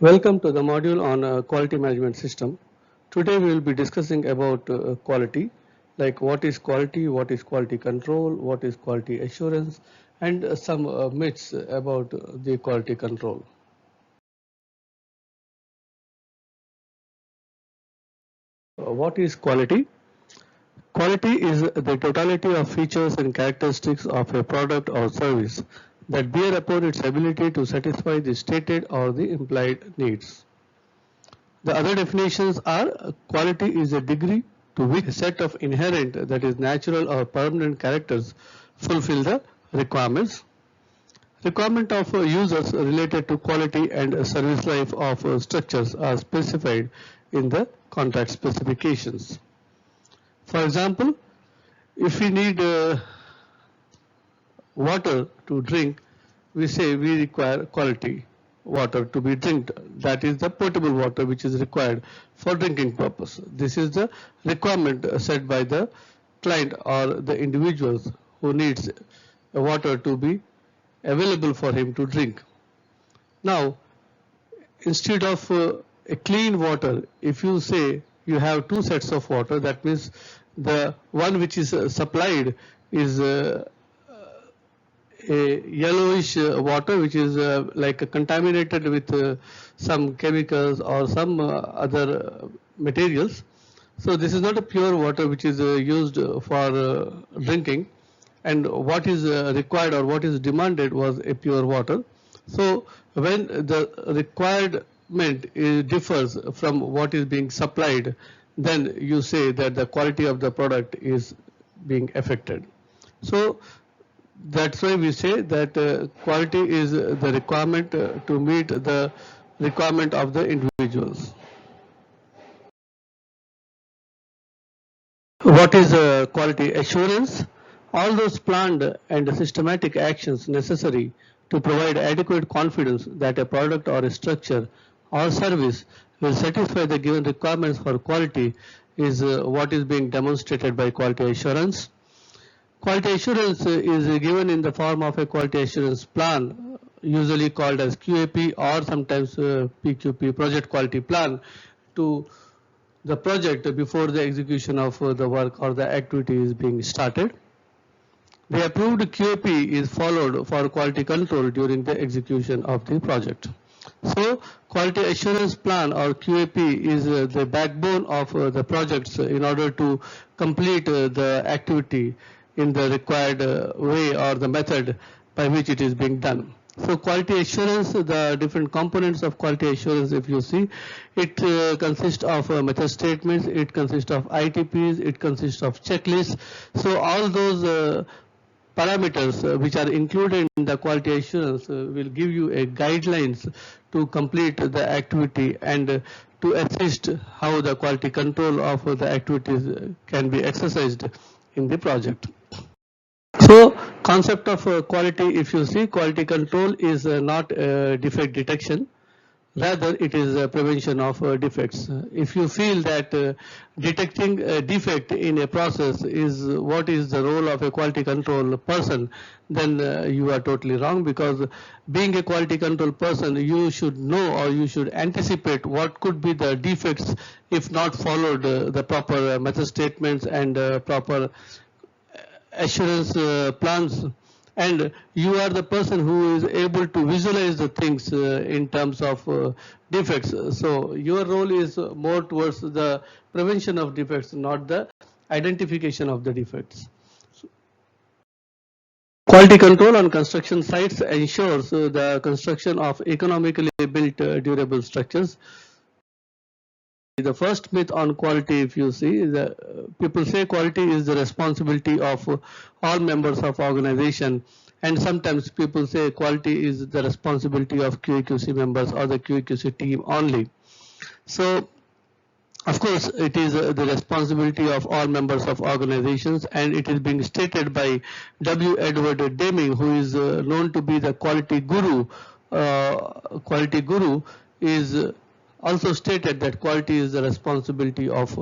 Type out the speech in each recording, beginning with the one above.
Welcome to the module on quality management system. Today we will be discussing about quality, like what is quality control, what is quality assurance, and some myths about the quality control. What is quality? Quality is the totality of features and characteristics of a product or service that bear upon its ability to satisfy the stated or the implied needs. The other definitions are quality is a degree to which a set of inherent, that is natural or permanent characters fulfill the requirements. Requirement of users related to quality and service life of structures are specified in the contract specifications. For example, if we need water to drink, we say we require quality water to be drinked. That is the potable water which is required for drinking purpose. This is the requirement set by the client or the individuals who needs water to be available for him to drink. Now, instead of a clean water, if you say you have two sets of water, that means the one which is supplied is a yellowish water which is like contaminated with some chemicals or some other materials. So this is not a pure water which is used for drinking, and what is required or what is demanded was a pure water. So when the requirement differs from what is being supplied, then you say that the quality of the product is being affected. So that's why we say that quality is the requirement to meet the requirement of the individuals. What is quality assurance? All those planned and systematic actions necessary to provide adequate confidence that a product or a structure or service will satisfy the given requirements for quality is what is being demonstrated by quality assurance. Quality assurance is given in the form of a quality assurance plan, usually called as QAP or sometimes PQP, project quality plan, to the project before the execution of the work or the activity is being started. The approved QAP is followed for quality control during the execution of the project. So quality assurance plan or QAP is the backbone of the projects in order to complete the activity in the required way or the method by which it is being done. So quality assurance, the different components of quality assurance, if you see, it consists of method statements, it consists of ITPs, it consists of checklists. So all those parameters which are included in the quality assurance will give you a guidelines to complete the activity and to assist how the quality control of the activities can be exercised in the project. So concept of quality, if you see, quality control is not defect detection. Rather, it is a prevention of defects. If you feel that detecting a defect in a process is what is the role of a quality control person, then you are totally wrong, because being a quality control person, you should know or you should anticipate what could be the defects if not followed the proper method statements and proper assurance plans, and you are the person who is able to visualize the things in terms of defects. So your role is more towards the prevention of defects, not the identification of the defects. Quality control on construction sites ensures the construction of economically built durable structures. The first myth on quality, if you see, people say quality is the responsibility of all members of organization, and sometimes people say quality is the responsibility of QAQC members or the QAQC team only. So of course it is the responsibility of all members of organizations, and it is being stated by W. Edward Deming, who is known to be the quality guru. Quality guru is also stated that quality is the responsibility of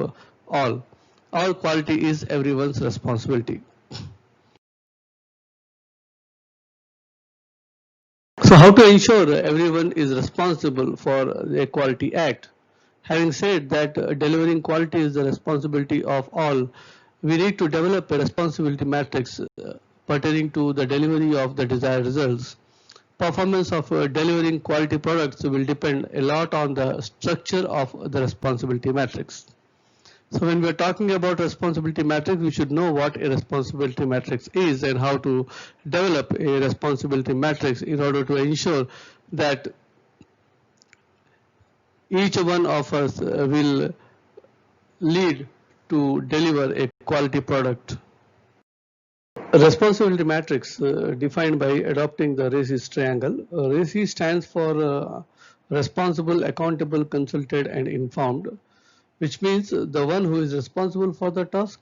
all. All quality is everyone's responsibility. So how to ensure everyone is responsible for the Quality Act? Having said that delivering quality is the responsibility of all, we need to develop a responsibility matrix pertaining to the delivery of the desired results. Performance of delivering quality products will depend a lot on the structure of the responsibility matrix. So when we are talking about responsibility matrix, we should know what a responsibility matrix is and how to develop a responsibility matrix in order to ensure that each one of us will lead to deliver a quality product. A responsibility matrix defined by adopting the RACI triangle. RACI stands for responsible, accountable, consulted, and informed, which means the one who is responsible for the task,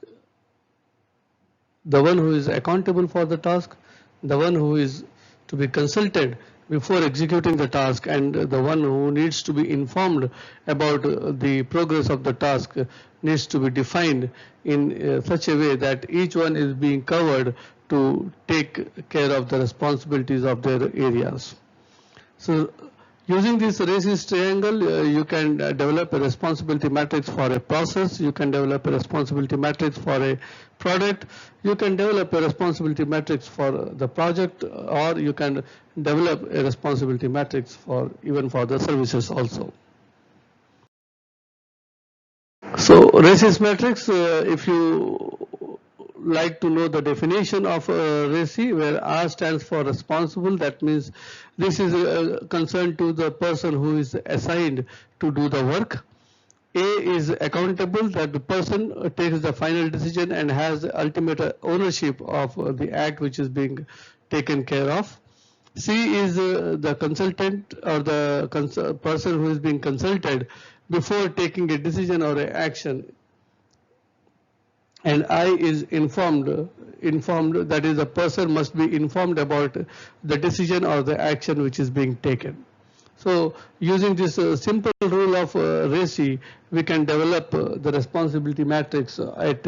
the one who is accountable for the task, the one who is to be consulted before executing the task, and the one who needs to be informed about the progress of the task needs to be defined in such a way that each one is being covered to take care of the responsibilities of their areas. So using this RACI triangle, you can develop a responsibility matrix for a process, you can develop a responsibility matrix for a product, you can develop a responsibility matrix for the project, or you can develop a responsibility matrix for even for the services also. So RACI matrix, if you like to know the definition of RACI, where R stands for responsible, that means this is concerned to the person who is assigned to do the work. A is accountable, that the person takes the final decision and has the ultimate ownership of the act which is being taken care of. C is the consultant or the person who is being consulted before taking a decision or an action. And I is informed, that is the person must be informed about the decision or the action which is being taken. So using this simple rule of RACI, we can develop the responsibility matrix at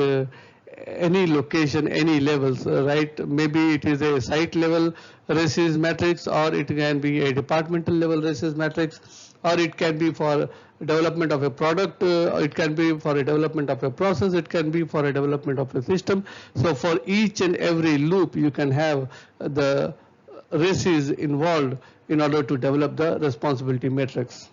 any location, any levels, right? Maybe it is a site level RACI matrix, or it can be a departmental level RACI matrix, or it can be for development of a product, it can be for a development of a process, it can be for a development of a system. So for each and every loop, you can have the RACIs involved in order to develop the responsibility matrix.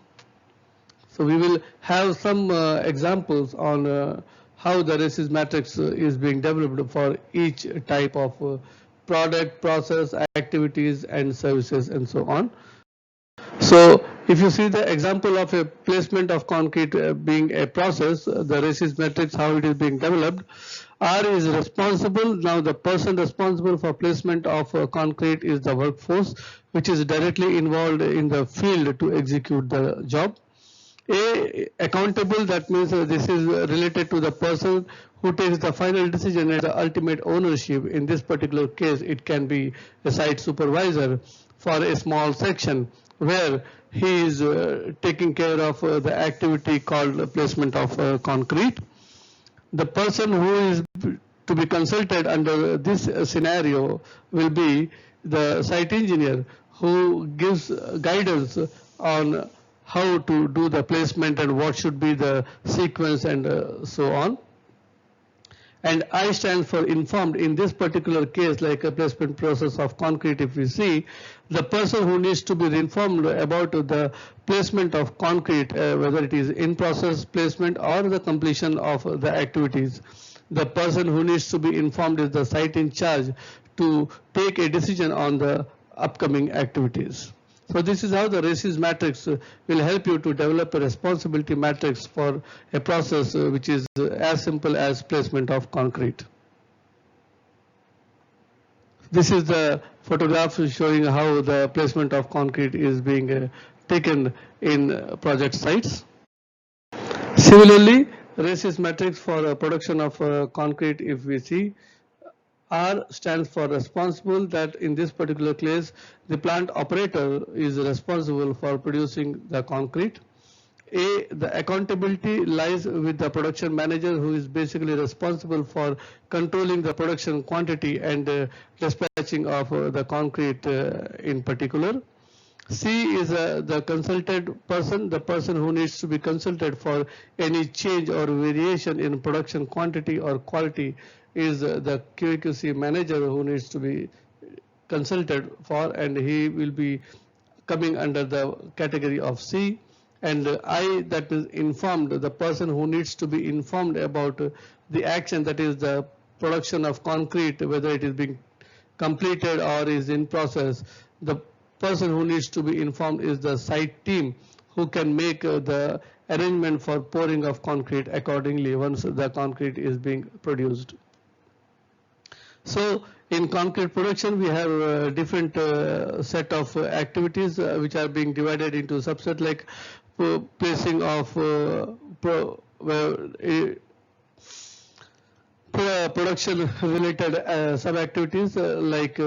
So we will have some examples on how the RACI matrix is being developed for each type of product, process, activities, and services, and so on. So if you see the example of a placement of concrete being a process, the RACI matrix, how it is being developed. R is responsible. Now the person responsible for placement of concrete is the workforce, which is directly involved in the field to execute the job. A, accountable, that means this is related to the person who takes the final decision and the ultimate ownership. In this particular case, it can be a site supervisor for a small section where he is taking care of the activity called placement of concrete. The person who is to be consulted under this scenario will be the site engineer, who gives guidance on how to do the placement and what should be the sequence and so on. And I stands for informed. In this particular case, like a placement process of concrete, if we see, the person who needs to be informed about the placement of concrete, whether it is in process placement or the completion of the activities, the person who needs to be informed is the site in charge to take a decision on the upcoming activities. So this is how the RACI matrix will help you to develop a responsibility matrix for a process which is as simple as placement of concrete. This is the photograph showing how the placement of concrete is being taken in project sites. Similarly, RACI matrix for production of concrete, if we see, R stands for responsible, that in this particular case, the plant operator is responsible for producing the concrete. A, the accountability lies with the production manager, who is basically responsible for controlling the production quantity and dispatching of the concrete in particular. C is the consulted person, the person who needs to be consulted for any change or variation in production quantity or quality is the QAQC manager who needs to be consulted for, and he will be coming under the category of C. And I, that is informed, the person who needs to be informed about the action, that is the production of concrete, whether it is being completed or is in process. The person who needs to be informed is the site team, who can make the arrangement for pouring of concrete accordingly once the concrete is being produced. So in concrete production, we have a different set of activities which are being divided into subset, like placing of production related sub-activities like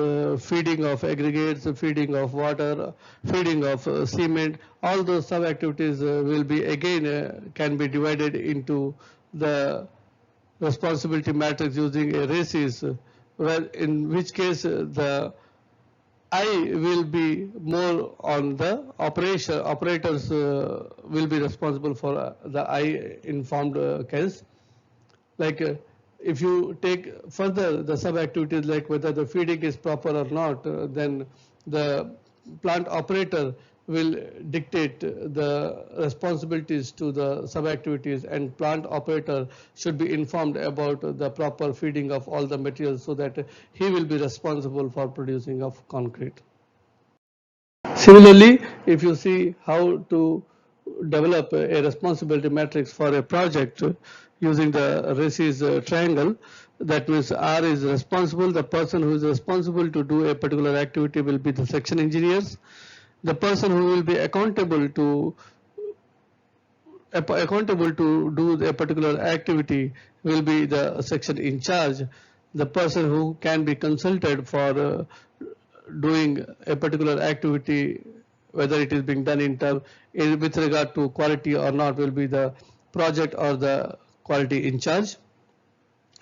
feeding of aggregates, feeding of water, feeding of cement. All those sub-activities will be again can be divided into the responsibility matrix using a RACES, where in which case the I will be more on the operators will be responsible for the I informed case. Like if you take further the sub activities like whether the feeding is proper or not, then the plant operator will dictate the responsibilities to the sub activities, and plant operator should be informed about the proper feeding of all the materials, so that he will be responsible for producing of concrete. Similarly, if you see how to develop a responsibility matrix for a project using the RACES triangle, that means R is responsible. The person who is responsible to do a particular activity will be the section engineers. The person who will be accountable to do a particular activity will be the section in charge. The person who can be consulted for doing a particular activity, whether it is being done with regard to quality or not, will be the project or the quality in charge.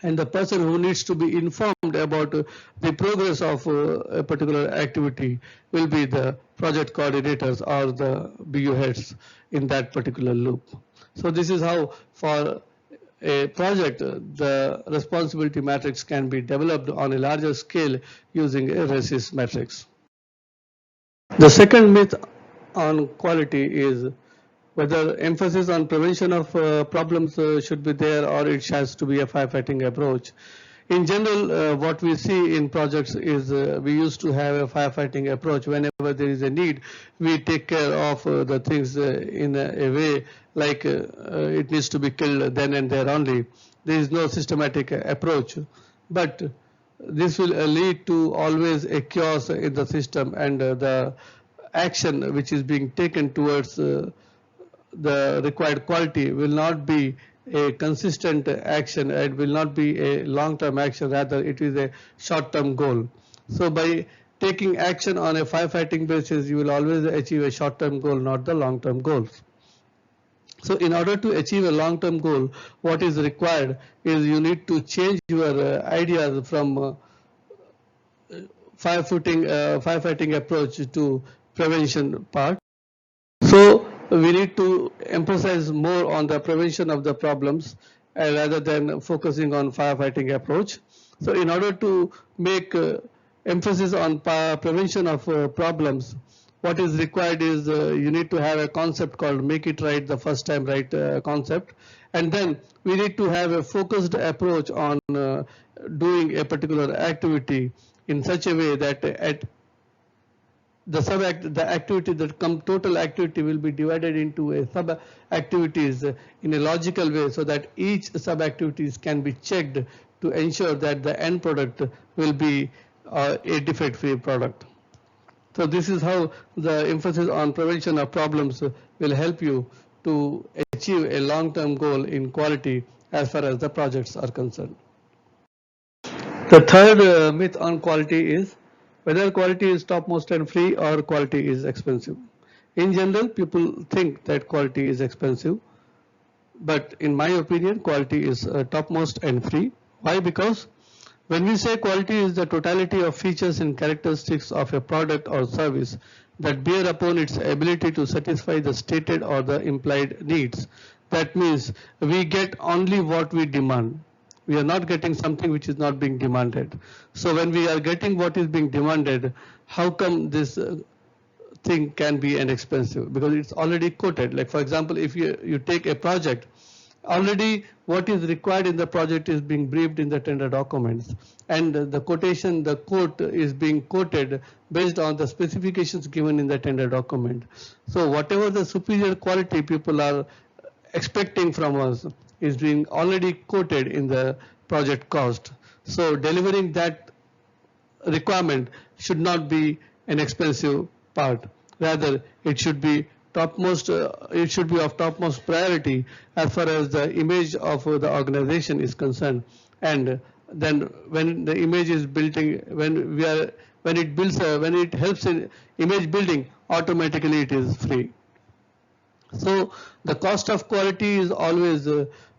And the person who needs to be informed about the progress of a particular activity will be the project coordinators or the BU heads in that particular loop. So this is how for a project the responsibility matrix can be developed on a larger scale using a RACES matrix. The second myth on quality is whether emphasis on prevention of problems should be there, or it has to be a firefighting approach. In general, what we see in projects is we used to have a firefighting approach. Whenever there is a need, we take care of the things in a way like it needs to be killed then and there only. There is no systematic approach, but this will lead to always a chaos in the system, and the action which is being taken towards the required quality will not be a consistent action, it will not be a long-term action, rather it is a short-term goal. So by taking action on a firefighting basis, you will always achieve a short-term goal, not the long-term goals. So in order to achieve a long-term goal, what is required is you need to change your ideas from firefighting approach to prevention part. So we need to emphasize more on the prevention of the problems rather than focusing on firefighting approach. So in order to make emphasis on prevention of problems, what is required is you need to have a concept called make it right the first time right concept, and then we need to have a focused approach on doing a particular activity in such a way that at the activity that total activity will be divided into a sub activities in a logical way, so that each sub activities can be checked to ensure that the end product will be a defect free product. So this is how the emphasis on prevention of problems will help you to achieve a long-term goal in quality as far as the projects are concerned. The third myth on quality is whether quality is topmost and free or quality is expensive. In general, people think that quality is expensive, but in my opinion, quality is topmost and free. Why? Because when we say quality is the totality of features and characteristics of a product or service that bear upon its ability to satisfy the stated or the implied needs. That means we get only what we demand. We are not getting something which is not being demanded. So when we are getting what is being demanded, how come this thing can be inexpensive? Because it's already quoted. Like for example, if you take a project, already what is required in the project is being briefed in the tender documents, and the quotation, the quote is being quoted based on the specifications given in the tender document. So whatever the superior quality people are expecting from us is being already quoted in the project cost. So delivering that requirement should not be an expensive part. Rather, it should be topmost. It should be of topmost priority as far as the image of the organization is concerned. And then, when the image is building, when it helps in image building, automatically it is free. So the cost of quality is always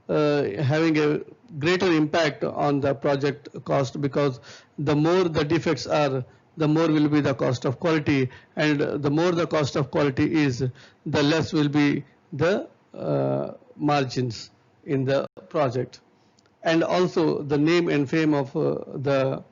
having a greater impact on the project cost, because the more the defects are, the more will be the cost of quality, and the more the cost of quality is, the less will be the margins in the project. And also the name and fame of the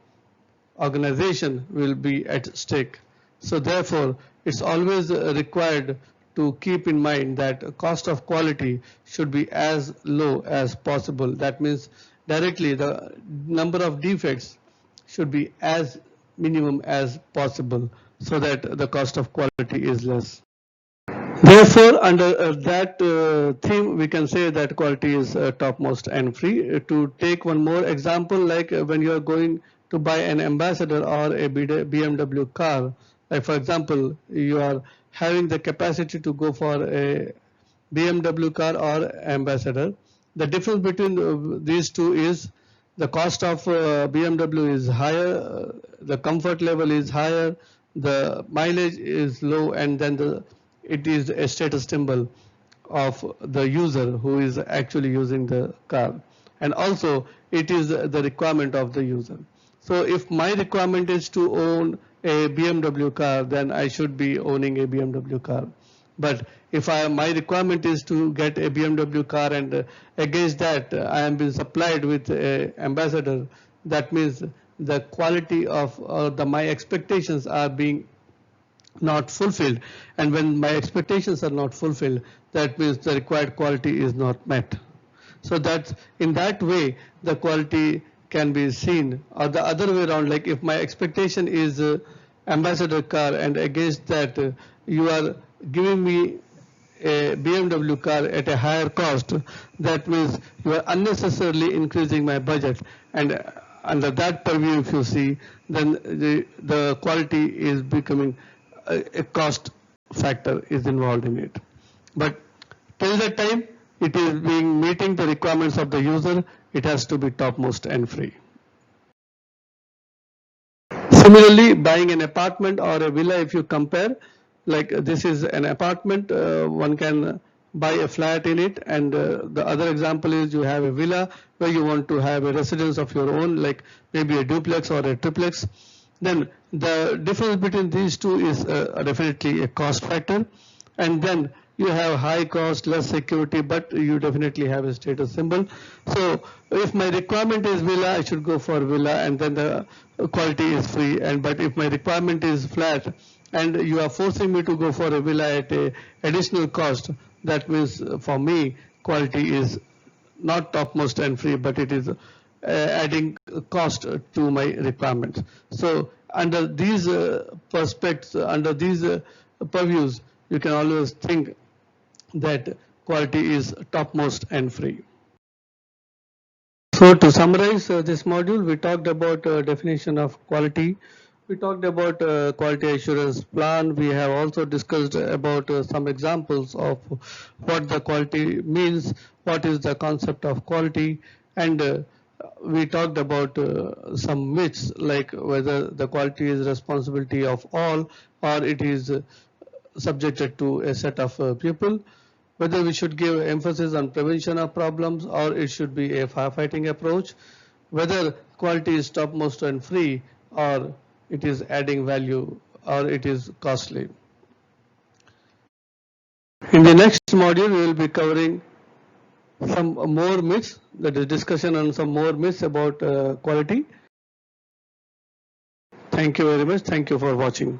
organization will be at stake. So therefore, it's always required to keep in mind that cost of quality should be as low as possible. That means directly the number of defects should be as minimum as possible, so that the cost of quality is less. Therefore, under that theme, we can say that quality is topmost and free. To take one more example, like when you are going to buy an Ambassador or a BMW car, like for example, you are having the capacity to go for a BMW car or Ambassador. The difference between these two is the cost of BMW is higher, the comfort level is higher, the mileage is low, and then it is a status symbol of the user who is actually using the car, and also it is the requirement of the user. So if my requirement is to own a BMW car, then I should be owning a BMW car. But if my requirement is to get a BMW car, and against that I am being supplied with a Ambassador, that means the quality of my expectations are being not fulfilled, and when my expectations are not fulfilled, that means the required quality is not met. So that in that way the quality can be seen, or the other way around, like if my expectation is Ambassador car, and against that you are giving me a BMW car at a higher cost, that means you are unnecessarily increasing my budget, and under that purview, if you see, then the quality is becoming a cost factor is involved in it. But till that time it is being meeting the requirements of the user, it has to be topmost and free. Similarly, buying an apartment or a villa, if you compare, like this is an apartment, one can buy a flat in it, and the other example is you have a villa where you want to have a residence of your own, like maybe a duplex or a triplex. Then the difference between these two is definitely a cost factor, and then you have high cost, less security, but you definitely have a status symbol. So if my requirement is villa, I should go for villa, and then the quality is free. And but if my requirement is flat, and you are forcing me to go for a villa at a additional cost, that means for me quality is not topmost and free, but it is adding cost to my requirements. So under these perspectives, under these purviews, you can always think that quality is topmost and free. So to summarize this module, we talked about definition of quality. We talked about quality assurance plan. We have also discussed about some examples of what the quality means, what is the concept of quality, and we talked about some myths, like whether the quality is responsibility of all or it is subjected to a set of people, whether we should give emphasis on prevention of problems or it should be a firefighting approach, whether quality is topmost and free or it is adding value or it is costly. In the next module, we will be covering some more myths, that is discussion on some more myths about quality. Thank you very much. Thank you for watching.